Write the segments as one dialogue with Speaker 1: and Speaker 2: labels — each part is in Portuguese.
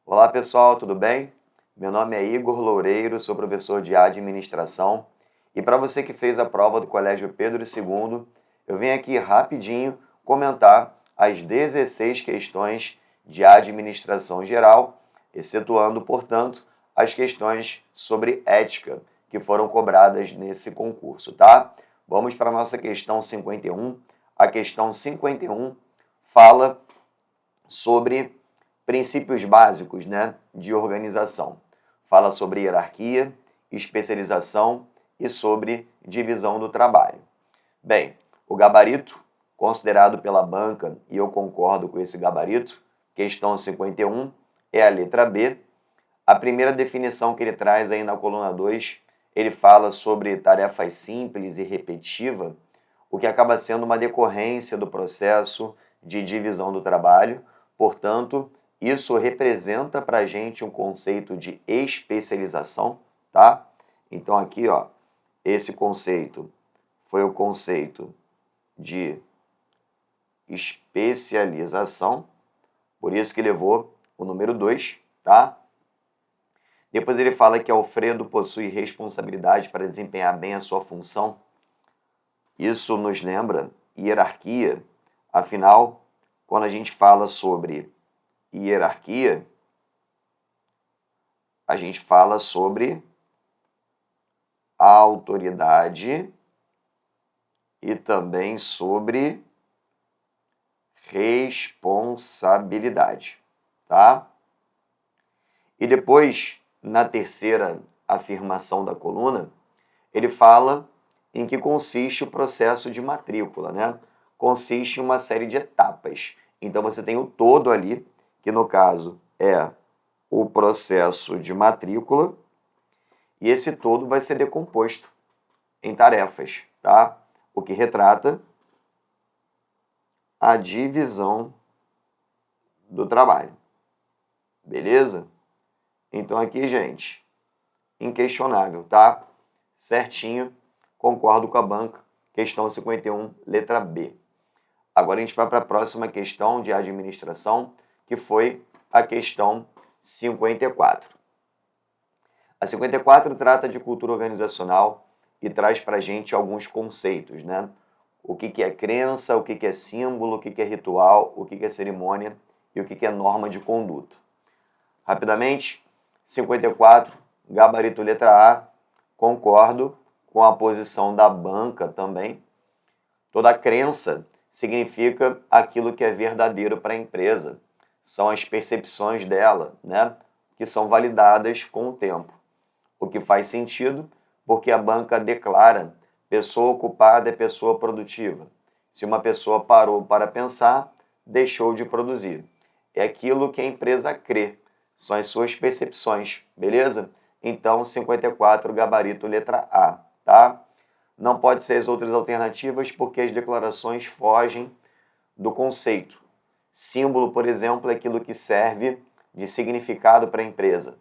Speaker 1: Olá pessoal, tudo bem? Meu nome é Igor Loureiro, sou professor de administração e para você que fez a prova do Colégio Pedro II, eu venho aqui rapidinho comentar as 16 questões de administração geral, excetuando, portanto, as questões sobre ética que foram cobradas nesse concurso, tá? Vamos para a nossa questão 51. A questão 51 fala sobre princípios básicos, de organização. Fala sobre hierarquia, especialização e sobre divisão do trabalho. Bem, o gabarito considerado pela banca, e eu concordo com esse gabarito, questão 51, é a letra B. A primeira definição que ele traz aí na coluna 2, ele fala sobre tarefas simples e repetitiva, o que acaba sendo uma decorrência do processo de divisão do trabalho. Portanto, isso representa para a gente um conceito de especialização, tá? Então aqui, esse conceito foi o conceito de especialização, por isso que levou o número 2, tá? Depois ele fala que Alfredo possui responsabilidade para desempenhar bem a sua função. Isso nos lembra hierarquia. Afinal, quando a gente fala sobre hierarquia, a gente fala sobre a autoridade e também sobre responsabilidade, tá? E depois, na terceira afirmação da coluna, ele fala em que consiste o processo de matrícula, Consiste em uma série de etapas. Então você tem o todo ali, que no caso é o processo de matrícula, e esse todo vai ser decomposto em tarefas, tá? O que retrata a divisão do trabalho. Beleza? Então aqui, gente, inquestionável, tá? Certinho, concordo com a banca. Questão 51, letra B. Agora a gente vai para a próxima questão de administração, que foi a questão 54. A 54 trata de cultura organizacional e traz para a gente alguns conceitos, O que é crença, o que é símbolo, o que é ritual, o que é cerimônia e o que é norma de conduta. Rapidamente, 54, gabarito letra A, concordo com a posição da banca também. Toda crença significa aquilo que é verdadeiro para a empresa. São as percepções dela, que são validadas com o tempo. O que faz sentido, porque a banca declara: pessoa ocupada é pessoa produtiva. Se uma pessoa parou para pensar, deixou de produzir. É aquilo que a empresa crê, são as suas percepções, beleza? Então, 54, gabarito letra A, tá? Não pode ser as outras alternativas porque as declarações fogem do conceito. Símbolo, por exemplo, é aquilo que serve de significado para a empresa.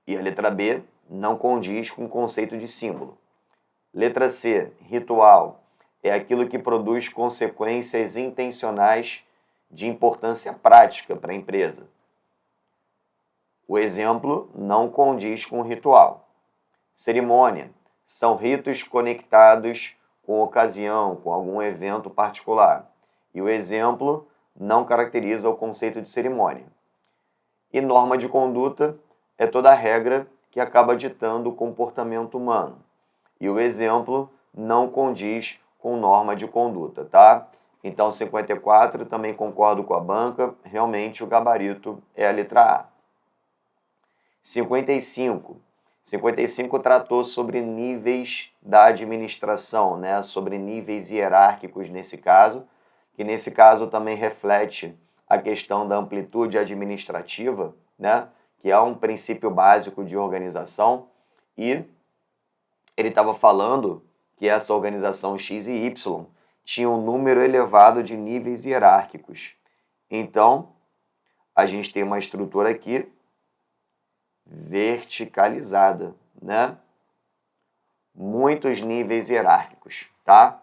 Speaker 1: E a letra B não condiz com o conceito de símbolo. Letra C, ritual, é aquilo que produz consequências intencionais de importância prática para a empresa. O exemplo não condiz com o ritual. Cerimônia, são ritos conectados com ocasião, com algum evento particular. E o exemplo não caracteriza o conceito de cerimônia. E norma de conduta é toda regra que acaba ditando o comportamento humano. E o exemplo não condiz com norma de conduta, tá? Então, 54, também concordo com a banca, realmente o gabarito é a letra A. 55. 55 tratou sobre níveis da administração, sobre níveis hierárquicos nesse caso, que nesse caso também reflete a questão da amplitude administrativa, que é um princípio básico de organização, e ele estava falando que essa organização X e Y tinha um número elevado de níveis hierárquicos. Então, a gente tem uma estrutura aqui verticalizada, Muitos níveis hierárquicos, tá?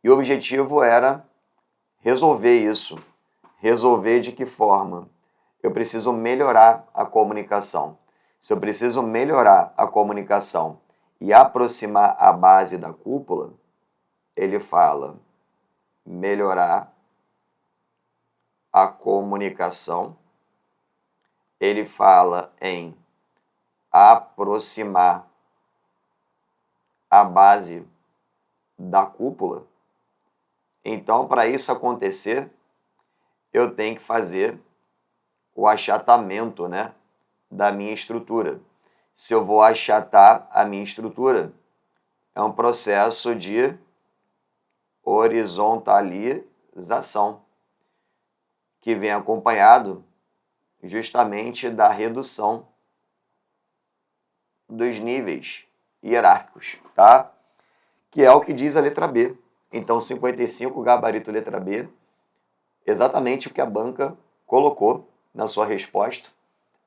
Speaker 1: E o objetivo era resolver isso, Resolver de que forma? Eu preciso melhorar a comunicação. Se eu preciso melhorar a comunicação e aproximar a base da cúpula, ele fala melhorar a comunicação. Ele fala em aproximar a base da cúpula. Então, para isso acontecer, eu tenho que fazer o achatamento, né, da minha estrutura. Se eu vou achatar a minha estrutura, é um processo de horizontalização, que vem acompanhado justamente da redução dos níveis hierárquicos, tá? Que é o que diz a letra B. Então, 55, gabarito letra B, exatamente o que a banca colocou na sua resposta: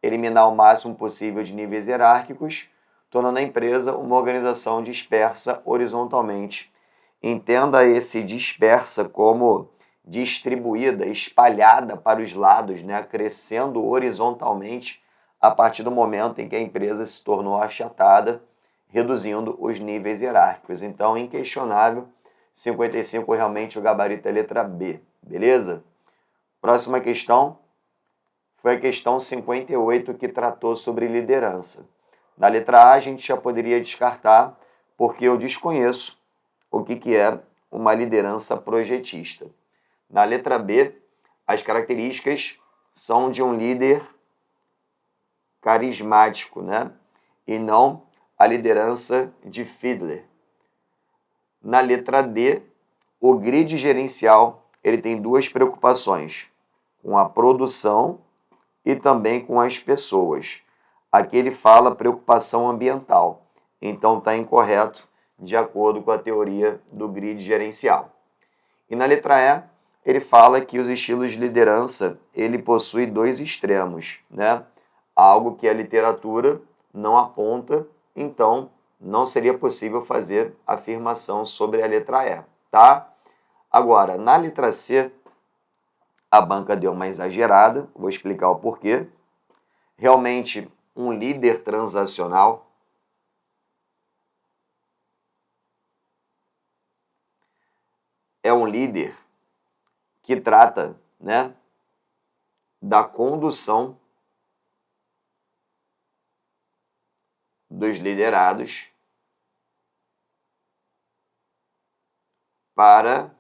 Speaker 1: eliminar o máximo possível de níveis hierárquicos, tornando a empresa uma organização dispersa horizontalmente. Entenda esse dispersa como distribuída, espalhada para os lados, né, crescendo horizontalmente a partir do momento em que a empresa se tornou achatada, reduzindo os níveis hierárquicos. Então, inquestionável, 55 realmente o gabarito é letra B, beleza? Próxima questão foi a questão 58, que tratou sobre liderança. Na letra A, a gente já poderia descartar, porque eu desconheço o que é uma liderança projetista. Na letra B, as características são de um líder carismático, né? E não a liderança de Fiedler. Na letra D, o grid gerencial ele tem duas preocupações, com a produção e também com as pessoas. Aqui ele fala preocupação ambiental, então está incorreto de acordo com a teoria do grid gerencial. E na letra E, ele fala que os estilos de liderança ele possui dois extremos, né? Algo que a literatura não aponta, então não seria possível fazer afirmação sobre a letra E, tá? Agora, na letra C, a banca deu uma exagerada, vou explicar o porquê. Realmente, um líder transacional é um líder que trata, né, da condução dos liderados para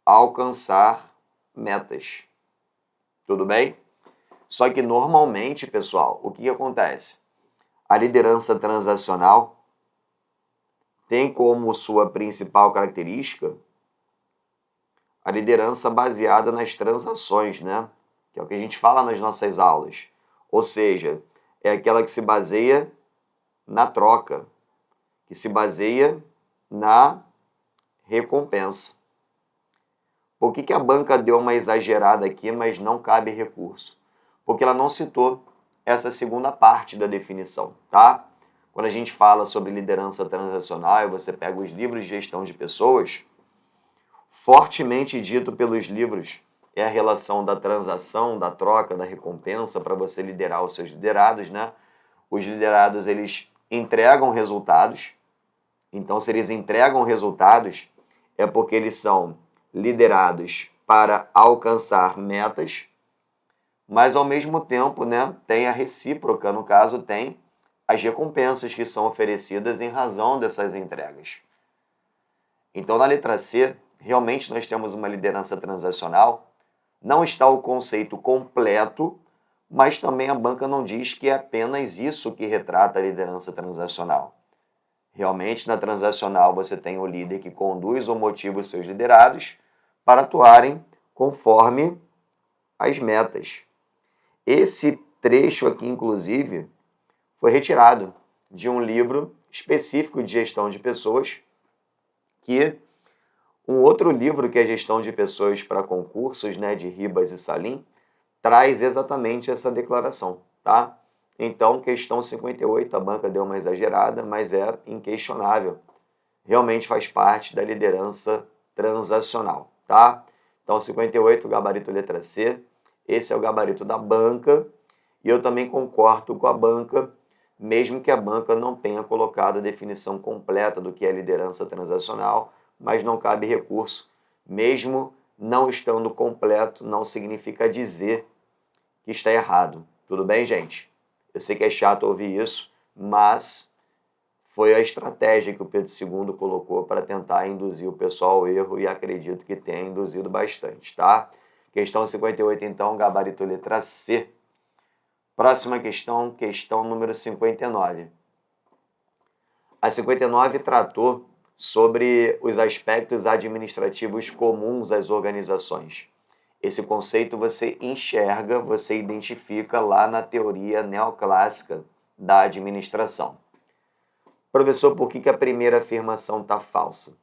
Speaker 1: alcançar metas. Tudo bem? Só que normalmente, pessoal, o que acontece? A liderança transacional tem como sua principal característica a liderança baseada nas transações, né? Que é o que a gente fala nas nossas aulas. Ou seja, é aquela que se baseia na troca, que se baseia na recompensa. Por que a banca deu uma exagerada aqui, mas não cabe recurso? Porque ela não citou essa segunda parte da definição, tá? Quando a gente fala sobre liderança transacional e você pega os livros de gestão de pessoas, fortemente dito pelos livros é a relação da transação, da troca, da recompensa para você liderar os seus liderados, né? Os liderados, eles entregam resultados. Então, se eles entregam resultados, é porque eles são liderados para alcançar metas, mas ao mesmo tempo, né, tem a recíproca, no caso, tem as recompensas que são oferecidas em razão dessas entregas. Então, na letra C, realmente nós temos uma liderança transacional, não está o conceito completo, mas também a banca não diz que é apenas isso que retrata a liderança transacional. Realmente, na transacional, você tem o líder que conduz ou motiva os seus liderados para atuarem conforme as metas. Esse trecho aqui, inclusive, foi retirado de um livro específico de gestão de pessoas, que um outro livro que é Gestão de Pessoas para Concursos, né, de Ribas e Salim, traz exatamente essa declaração, tá? Então, questão 58, a banca deu uma exagerada, mas é inquestionável. Realmente faz parte da liderança transacional, tá? Então, 58, gabarito letra C. Esse é o gabarito da banca. E eu também concordo com a banca, mesmo que a banca não tenha colocado a definição completa do que é liderança transacional, mas não cabe recurso. Mesmo não estando completo, não significa dizer que está errado. Tudo bem, gente? Eu sei que é chato ouvir isso, mas foi a estratégia que o Pedro II colocou para tentar induzir o pessoal ao erro e acredito que tenha induzido bastante, tá? Questão 58, então, gabarito letra C. Próxima questão, questão número 59. A 59 tratou sobre os aspectos administrativos comuns às organizações. Esse conceito você enxerga, você identifica lá na teoria neoclássica da administração. Professor, por que a primeira afirmação está falsa?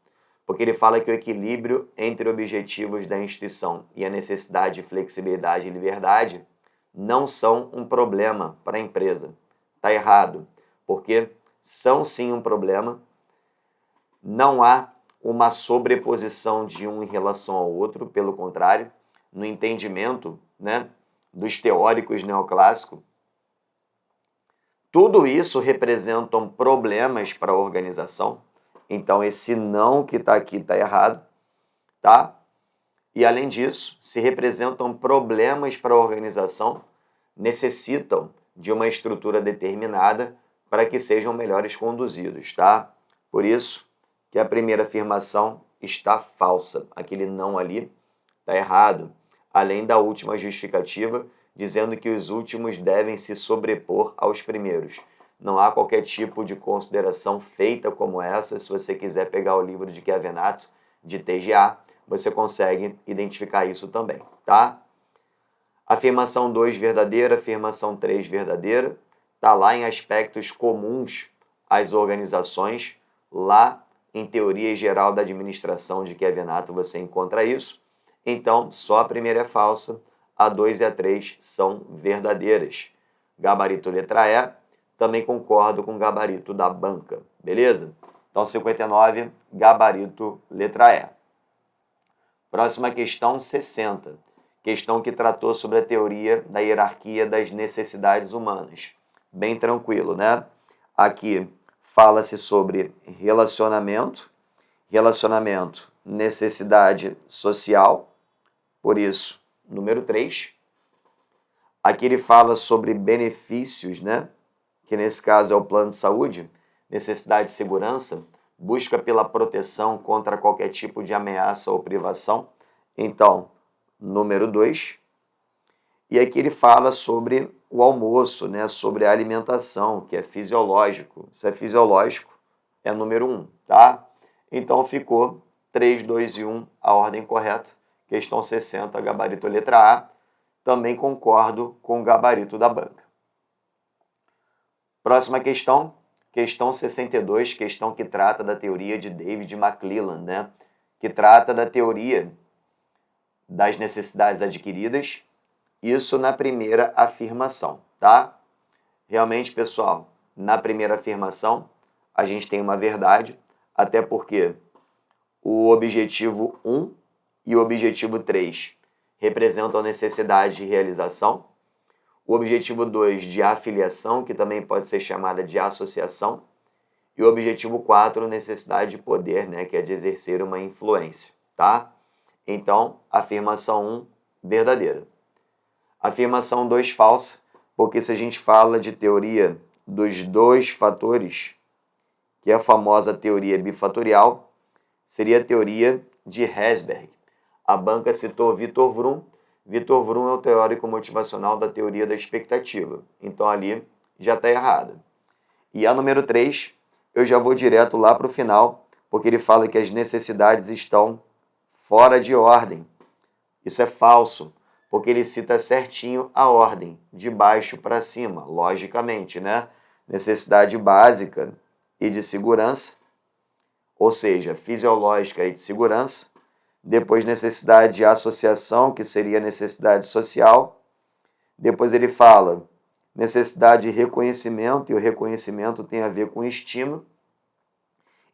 Speaker 1: Porque ele fala que o equilíbrio entre objetivos da instituição e a necessidade de flexibilidade e liberdade não são um problema para a empresa. Está errado, porque são sim um problema. Não há uma sobreposição de um em relação ao outro, pelo contrário, no entendimento, né, dos teóricos neoclássicos, tudo isso representam problemas para a organização. Então, esse não que está aqui está errado, tá? E, além disso, se representam problemas para a organização, necessitam de uma estrutura determinada para que sejam melhores conduzidos, tá? Por isso que a primeira afirmação está falsa. Aquele não ali está errado. Além da última justificativa, dizendo que os últimos devem se sobrepor aos primeiros. Não há qualquer tipo de consideração feita como essa. Se você quiser pegar o livro de Chiavenato, de TGA, você consegue identificar isso também, tá? Afirmação 2 verdadeira, afirmação 3 verdadeira. Está lá em aspectos comuns às organizações. Lá em Teoria Geral da Administração de Chiavenato você encontra isso. Então, só a primeira é falsa, a 2 e a 3 são verdadeiras. Gabarito letra E, também concordo com o gabarito da banca, beleza? Então, 59, gabarito letra E. Próxima questão, 60. Questão que tratou sobre a teoria da hierarquia das necessidades humanas. Bem tranquilo, né? Aqui fala-se sobre relacionamento, necessidade social, por isso, número 3. Aqui ele fala sobre benefícios, né? Que nesse caso é o plano de saúde, necessidade de segurança, busca pela proteção contra qualquer tipo de ameaça ou privação. Então, número 2. E aqui ele fala sobre o almoço, né? Sobre a alimentação, que é fisiológico. Se é fisiológico, é número 1, tá? Então ficou 3, 2 e 1, a ordem correta. Questão 60, gabarito letra A. Também concordo com o gabarito da banca. Próxima questão, questão 62, questão que trata da teoria de David McClelland, né? Que trata da teoria das necessidades adquiridas, isso na primeira afirmação, tá? Realmente, pessoal, na primeira afirmação, a gente tem uma verdade, até porque o objetivo 1 e o objetivo 3 representam a necessidade de realização, o objetivo 2 de afiliação, que também pode ser chamada de associação, e o objetivo 4, necessidade de poder, né, que é de exercer uma influência, tá? Então, afirmação 1, verdadeira. Afirmação 2, falsa, porque se a gente fala de teoria dos dois fatores, que é a famosa teoria bifatorial, seria a teoria de Herzberg. A banca citou Victor Vroom. Victor Vroom é o teórico motivacional da teoria da expectativa. Então, ali já está errada. E a número 3, eu já vou direto lá para o final, porque ele fala que as necessidades estão fora de ordem. Isso é falso, porque ele cita certinho a ordem, de baixo para cima, logicamente, né? Necessidade básica e de segurança, ou seja, fisiológica e de segurança. Depois, necessidade de associação, que seria necessidade social. Depois ele fala necessidade de reconhecimento, e o reconhecimento tem a ver com estima.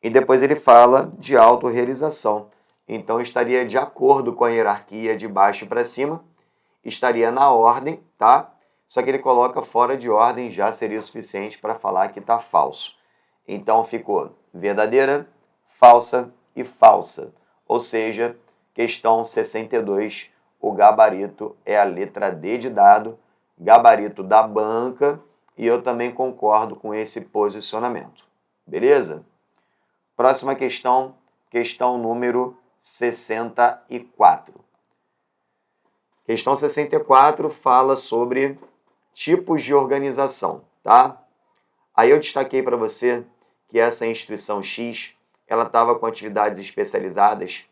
Speaker 1: E depois ele fala de autorrealização. Então estaria de acordo com a hierarquia de baixo para cima, estaria na ordem, tá? Só que ele coloca fora de ordem, já seria o suficiente para falar que está falso. Então ficou verdadeira, falsa e falsa. Ou seja, questão 62, o gabarito é a letra D de dado, gabarito da banca, e eu também concordo com esse posicionamento. Beleza? Próxima questão, questão número 64. Questão 64 fala sobre tipos de organização, tá? Aí eu destaquei para você que essa instituição X, ela estava com atividades especializadas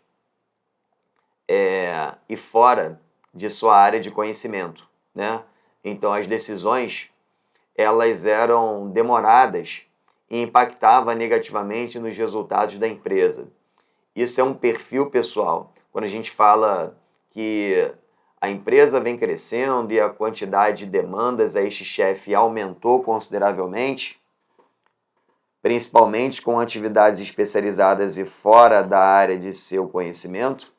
Speaker 1: e fora de sua área de conhecimento, né? Então as decisões, elas eram demoradas e impactavam negativamente nos resultados da empresa. Isso é um perfil pessoal. Quando a gente fala que a empresa vem crescendo e a quantidade de demandas a este chefe aumentou consideravelmente, principalmente com atividades especializadas e fora da área de seu conhecimento,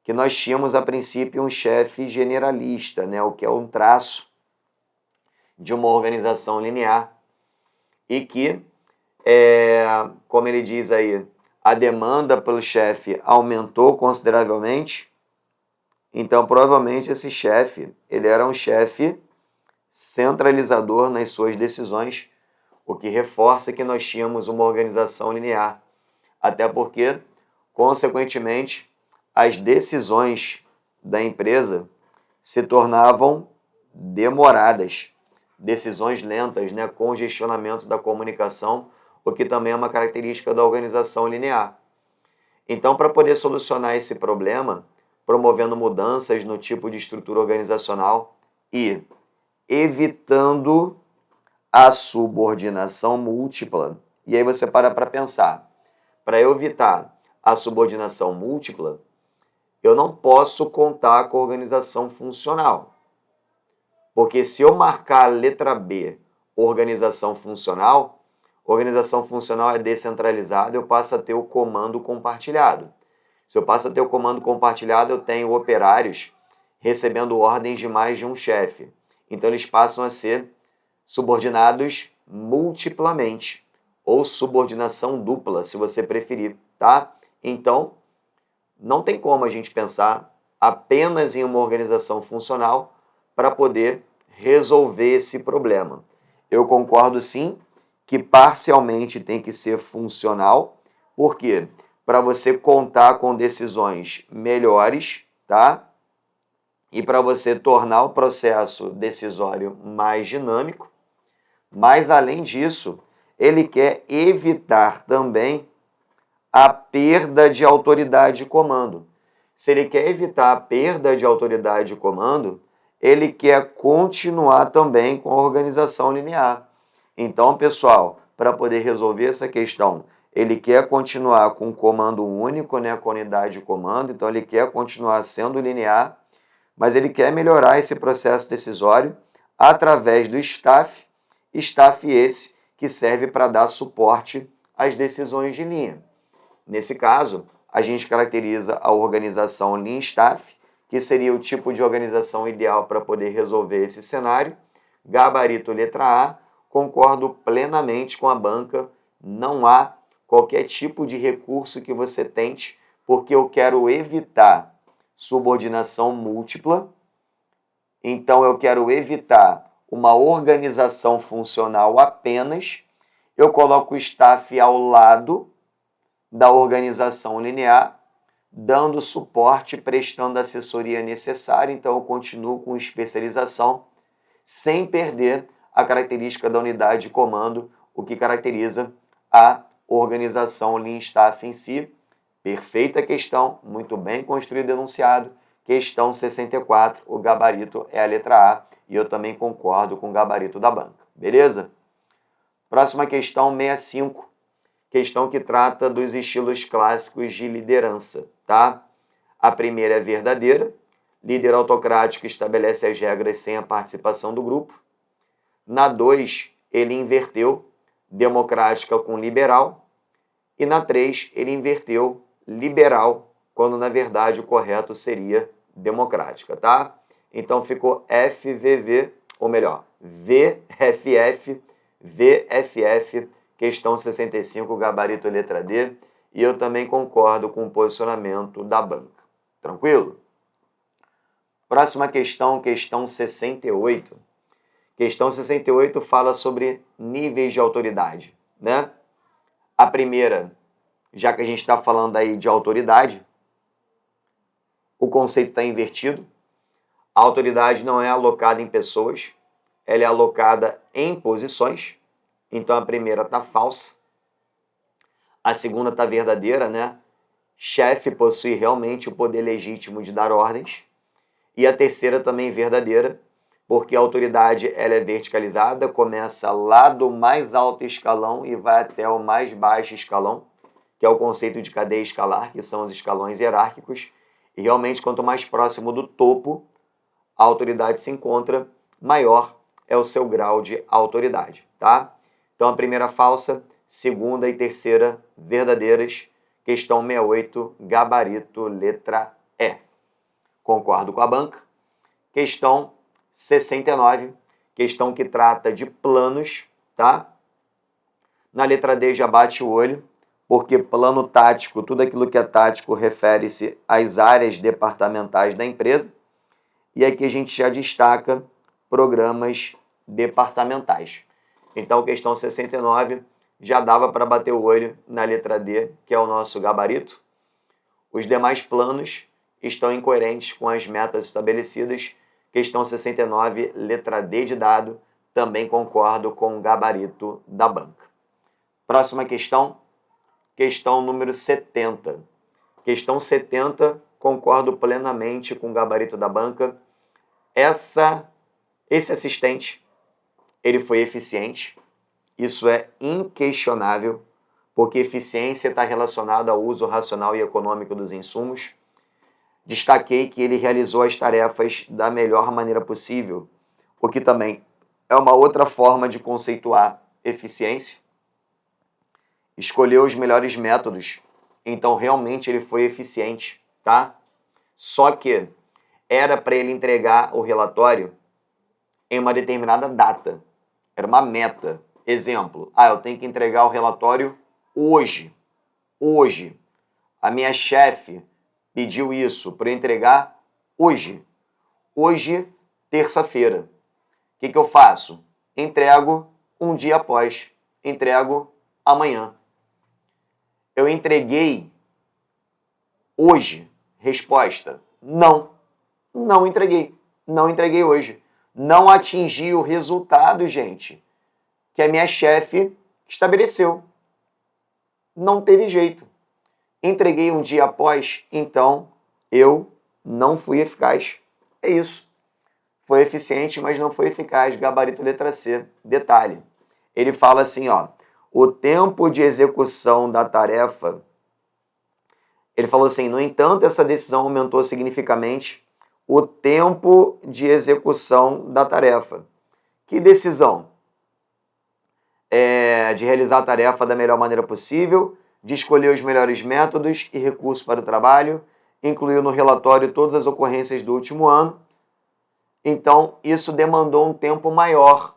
Speaker 1: que nós tínhamos a princípio um chefe generalista, né, o que é um traço de uma organização linear, e que, como ele diz aí, a demanda pelo chefe aumentou consideravelmente. Então, provavelmente, esse chefe, ele era um chefe centralizador nas suas decisões, o que reforça que nós tínhamos uma organização linear. Até porque, consequentemente, as decisões da empresa se tornavam demoradas, decisões lentas, né? Congestionamento da comunicação, o que também é uma característica da organização linear. Então, para poder solucionar esse problema, promovendo mudanças no tipo de estrutura organizacional e evitando a subordinação múltipla. E aí você para pensar, para eu evitar a subordinação múltipla, eu não posso contar com a organização funcional. Porque se eu marcar a letra B, organização funcional é descentralizada, eu passo a ter o comando compartilhado. Se eu passo a ter o comando compartilhado, eu tenho operários recebendo ordens de mais de um chefe. Então, eles passam a ser subordinados multiplamente, ou subordinação dupla, se você preferir, tá? Então, não tem como a gente pensar apenas em uma organização funcional para poder resolver esse problema. Eu concordo sim que parcialmente tem que ser funcional, porque para você contar com decisões melhores, tá? E para você tornar o processo decisório mais dinâmico. Mas, além disso, ele quer evitar também a perda de autoridade de comando. Se ele quer evitar a perda de autoridade de comando, ele quer continuar também com a organização linear. Então, pessoal, para poder resolver essa questão, ele quer continuar com um comando único, né, com a unidade de comando, então ele quer continuar sendo linear, mas ele quer melhorar esse processo decisório através do staff esse que serve para dar suporte às decisões de linha. Nesse caso, a gente caracteriza a organização Lean Staff, que seria o tipo de organização ideal para poder resolver esse cenário. Gabarito letra A, concordo plenamente com a banca, não há qualquer tipo de recurso que você tente, porque eu quero evitar subordinação múltipla, então eu quero evitar uma organização funcional apenas, eu coloco o staff ao lado da organização linear, dando suporte, prestando a assessoria necessária, então eu continuo com especialização, sem perder a característica da unidade de comando, o que caracteriza a organização Lean Staff em si. Perfeita questão, muito bem construído e enunciado. Questão 64, o gabarito é a letra A, e eu também concordo com o gabarito da banca. Beleza? Próxima questão, 65. Questão que trata dos estilos clássicos de liderança, tá? A primeira é verdadeira. Líder autocrático estabelece as regras sem a participação do grupo. Na 2, ele inverteu democrática com liberal. E na 3, ele inverteu liberal quando na verdade o correto seria democrática, tá? Então ficou FVV, ou melhor, VFF, VFF, questão 65, gabarito letra D, e eu também concordo com o posicionamento da banca. Tranquilo? Próxima questão, questão 68. Questão 68 fala sobre níveis de autoridade, né? A primeira, já que a gente está falando aí de autoridade, o conceito está invertido. A autoridade não é alocada em pessoas, ela é alocada em posições. Então a primeira está falsa. A segunda está verdadeira, né? Chefe possui realmente o poder legítimo de dar ordens. E a terceira também verdadeira, porque a autoridade ela é verticalizada, começa lá do mais alto escalão e vai até o mais baixo escalão, que é o conceito de cadeia escalar, que são os escalões hierárquicos. E realmente, quanto mais próximo do topo a autoridade se encontra, maior é o seu grau de autoridade, tá? Então, a primeira falsa, segunda e terceira verdadeiras. Questão 68, gabarito, letra E. Concordo com a banca. Questão 69, questão que trata de planos, tá? Na letra D já bate o olho, porque plano tático, tudo aquilo que é tático refere-se às áreas departamentais da empresa. E aqui a gente já destaca programas departamentais. Então, questão 69 já dava para bater o olho na letra D, que é o nosso gabarito. Os demais planos estão incoerentes com as metas estabelecidas. Questão 69, letra D de dado, também concordo com o gabarito da banca. Próxima questão, questão número 70. Questão 70, concordo plenamente com o gabarito da banca. Esse assistente, ele foi eficiente. Isso é inquestionável, porque eficiência está relacionada ao uso racional e econômico dos insumos. Destaquei que ele realizou as tarefas da melhor maneira possível, o que também é uma outra forma de conceituar eficiência. Escolheu os melhores métodos, então realmente ele foi eficiente, tá? Só que era para ele entregar o relatório em uma determinada data. Era uma meta. Exemplo, eu tenho que entregar o relatório hoje. Hoje. A minha chefe pediu isso para eu entregar hoje. Hoje, terça-feira. O que eu faço? Entrego um dia após. Entrego amanhã. Eu entreguei hoje. Resposta: não. Não entreguei. Não entreguei hoje. Não atingi o resultado, gente, que a minha chefe estabeleceu. Não teve jeito. Entreguei um dia após, então eu não fui eficaz. É isso. Foi eficiente, mas não foi eficaz. Gabarito letra C. Detalhe. Ele fala assim, o tempo de execução da tarefa. Ele falou assim, no entanto, essa decisão aumentou significativamente o tempo de execução da tarefa. Que decisão? De realizar a tarefa da melhor maneira possível, de escolher os melhores métodos e recursos para o trabalho, incluiu no relatório todas as ocorrências do último ano. Então, isso demandou um tempo maior.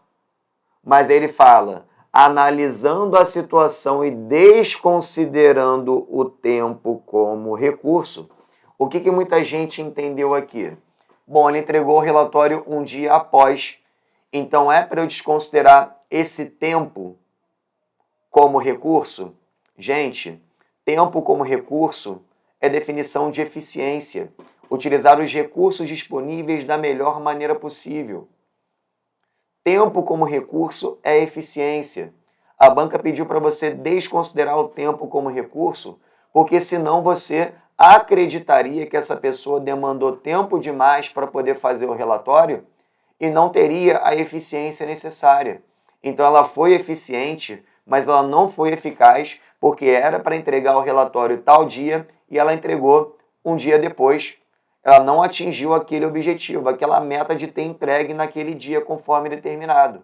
Speaker 1: Mas ele fala, analisando a situação e desconsiderando o tempo como recurso. O que muita gente entendeu aqui? Bom, ele entregou o relatório um dia após, então é para eu desconsiderar esse tempo como recurso? Gente, tempo como recurso é definição de eficiência. Utilizar os recursos disponíveis da melhor maneira possível. Tempo como recurso é eficiência. A banca pediu para você desconsiderar o tempo como recurso, porque senão você acreditaria que essa pessoa demandou tempo demais para poder fazer o relatório e não teria a eficiência necessária. Então ela foi eficiente, mas ela não foi eficaz porque era para entregar o relatório tal dia e ela entregou um dia depois. Ela não atingiu aquele objetivo, aquela meta de ter entregue naquele dia conforme determinado.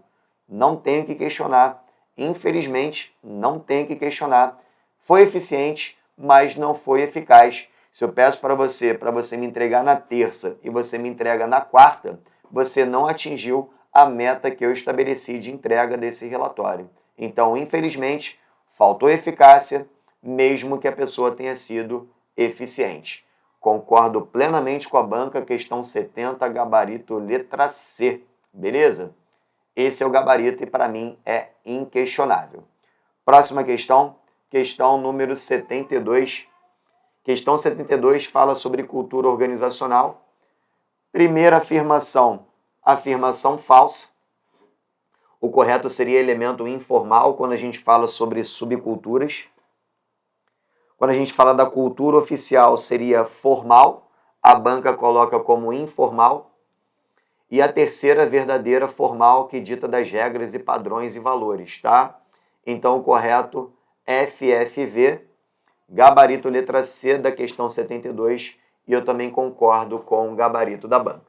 Speaker 1: Não tenho que questionar. Infelizmente, não tenho que questionar. Foi eficiente, mas não foi eficaz. Se eu peço para você me entregar na terça e você me entrega na quarta, você não atingiu a meta que eu estabeleci de entrega desse relatório. Então, infelizmente, faltou eficácia, mesmo que a pessoa tenha sido eficiente. Concordo plenamente com a banca, questão 70, gabarito letra C. Beleza? Esse é o gabarito e para mim é inquestionável. Próxima questão, questão número 72. Questão 72 fala sobre cultura organizacional. Primeira afirmação, afirmação falsa. O correto seria elemento informal quando a gente fala sobre subculturas. Quando a gente fala da cultura oficial, seria formal. A banca coloca como informal. E a terceira, verdadeira, formal, que dita das regras e padrões e valores, tá? Então, o correto, FFV, gabarito letra C da questão 72, e eu também concordo com o gabarito da banca.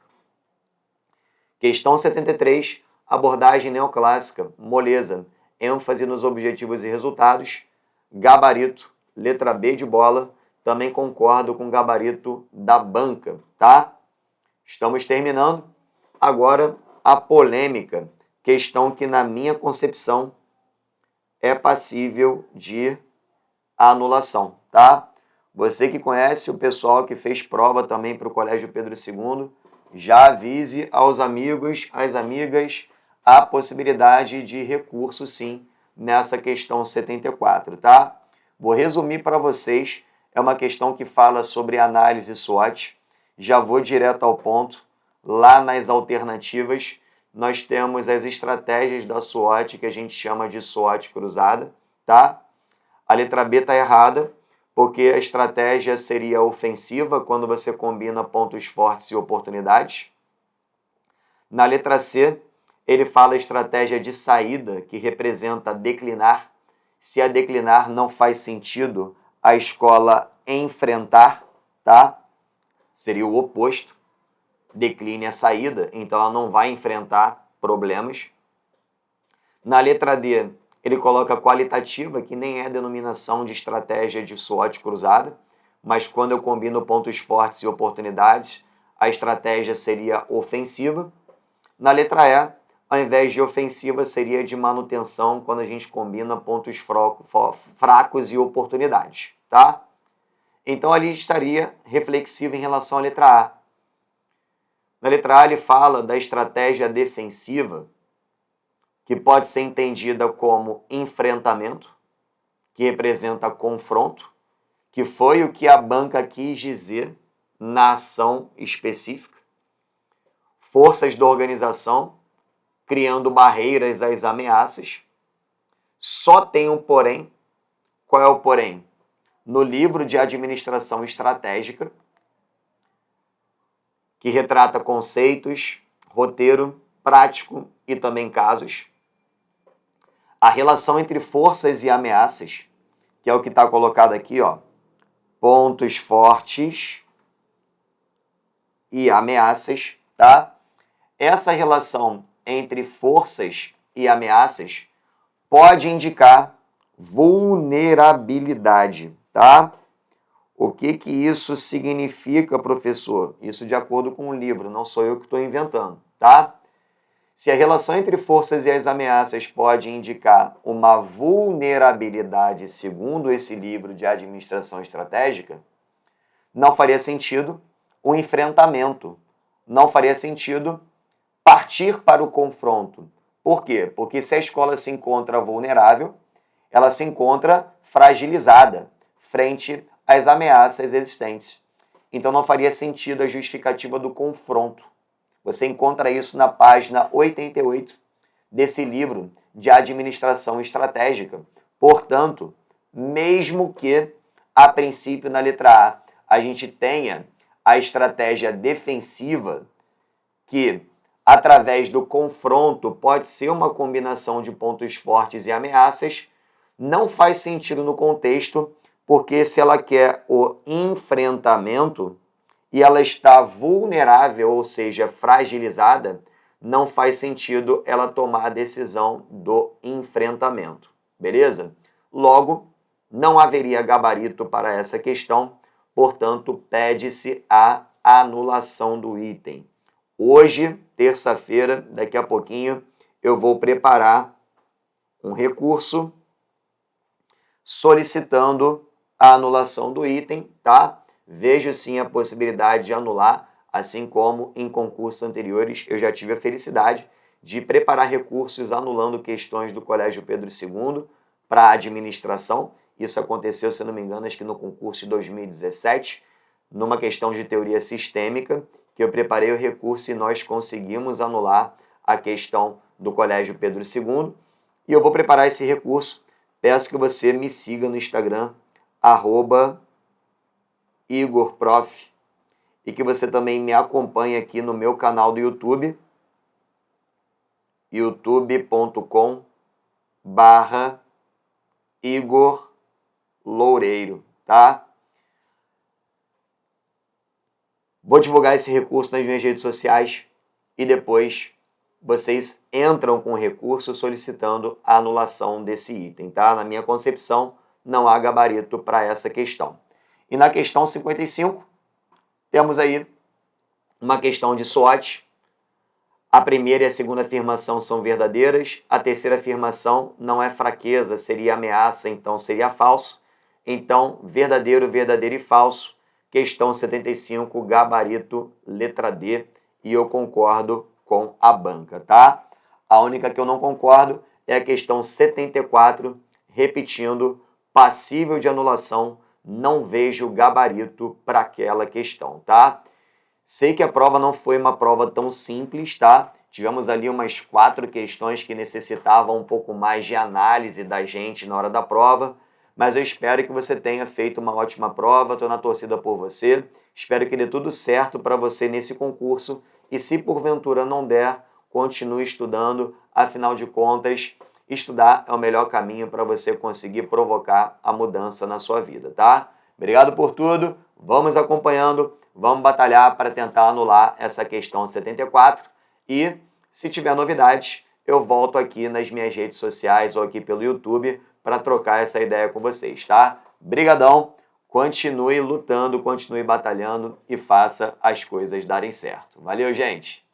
Speaker 1: Questão 73, abordagem neoclássica, moleza, ênfase nos objetivos e resultados, gabarito, letra B de bola, também concordo com o gabarito da banca, tá? Estamos terminando. Agora, a polêmica, questão que na minha concepção é passível de anulação, tá? Você que conhece o pessoal que fez prova também para o Colégio Pedro II, já avise aos amigos, às amigas, a possibilidade de recurso, sim, nessa questão 74, tá? Vou resumir para vocês, é uma questão que fala sobre análise SWOT, já vou direto ao ponto. Lá nas alternativas, nós temos as estratégias da SWOT, que a gente chama de SWOT cruzada, tá? A letra B está errada, porque a estratégia seria ofensiva, quando você combina pontos fortes e oportunidades. Na letra C, ele fala estratégia de saída, que representa declinar. Se a declinar não faz sentido a escola enfrentar, tá? Seria o oposto. Decline a saída, então ela não vai enfrentar problemas. Na letra D, ele coloca qualitativa, que nem é denominação de estratégia de SWOT cruzada, mas quando eu combino pontos fortes e oportunidades, a estratégia seria ofensiva. Na letra E, ao invés de ofensiva, seria de manutenção, quando a gente combina pontos fracos e oportunidades, tá? Então ali estaria reflexivo em relação à letra A. Na letra A, ele fala da estratégia defensiva, que pode ser entendida como enfrentamento, que representa confronto, que foi o que a banca quis dizer na ação específica. Forças da organização, criando barreiras às ameaças. Só tem um porém. Qual é o porém? No livro de administração estratégica, que retrata conceitos, roteiro, prático e também casos. A relação entre forças e ameaças, que é o que está colocado aqui, ó, pontos fortes e ameaças, tá? Essa relação entre forças e ameaças pode indicar vulnerabilidade, tá? O que isso significa, professor? Isso de acordo com o livro, não sou eu que estou inventando, tá? Se a relação entre forças e as ameaças pode indicar uma vulnerabilidade, segundo esse livro de administração estratégica, não faria sentido o enfrentamento, não faria sentido partir para o confronto. Por quê? Porque se a escola se encontra vulnerável, ela se encontra fragilizada frente às ameaças existentes. Então não faria sentido a justificativa do confronto. Você encontra isso na página 88 desse livro de administração estratégica. Portanto, mesmo que, a princípio, na letra A gente tenha a estratégia defensiva, que, através do confronto, pode ser uma combinação de pontos fortes e ameaças, não faz sentido no contexto, porque se ela quer o enfrentamento e ela está vulnerável, ou seja, fragilizada, não faz sentido ela tomar a decisão do enfrentamento. Beleza? Logo, não haveria gabarito para essa questão, portanto, pede-se a anulação do item. Hoje, terça-feira, daqui a pouquinho, eu vou preparar um recurso solicitando a anulação do item, tá? Vejo sim a possibilidade de anular, assim como em concursos anteriores eu já tive a felicidade de preparar recursos anulando questões do Colégio Pedro II para a administração. Isso aconteceu, se não me engano, acho que no concurso de 2017, numa questão de teoria sistêmica, que eu preparei o recurso e nós conseguimos anular a questão do Colégio Pedro II. E eu vou preparar esse recurso. Peço que você me siga no Instagram, @IgorProf, e que você também me acompanhe aqui no meu canal do YouTube, youtube.com/Igor Loureiro, tá? Vou divulgar esse recurso nas minhas redes sociais e depois vocês entram com o recurso solicitando a anulação desse item, tá? Na minha concepção, não há gabarito para essa questão. E na questão 55, temos aí uma questão de SWOT. A primeira e a segunda afirmação são verdadeiras, a terceira afirmação não é fraqueza, seria ameaça, então seria falso. Então, verdadeiro, verdadeiro e falso. Questão 75, gabarito, letra D, e eu concordo com a banca, tá? A única que eu não concordo é a questão 74, repetindo, passível de anulação, não vejo gabarito para aquela questão, tá? Sei que a prova não foi uma prova tão simples, tá? Tivemos ali umas 4 questões que necessitavam um pouco mais de análise da gente na hora da prova, mas eu espero que você tenha feito uma ótima prova, estou na torcida por você, espero que dê tudo certo para você nesse concurso e se porventura não der, continue estudando, afinal de contas, estudar é o melhor caminho para você conseguir provocar a mudança na sua vida, tá? Obrigado por tudo, vamos acompanhando, vamos batalhar para tentar anular essa questão 74 e, se tiver novidades, eu volto aqui nas minhas redes sociais ou aqui pelo YouTube para trocar essa ideia com vocês, tá? Brigadão, continue lutando, continue batalhando e faça as coisas darem certo. Valeu, gente!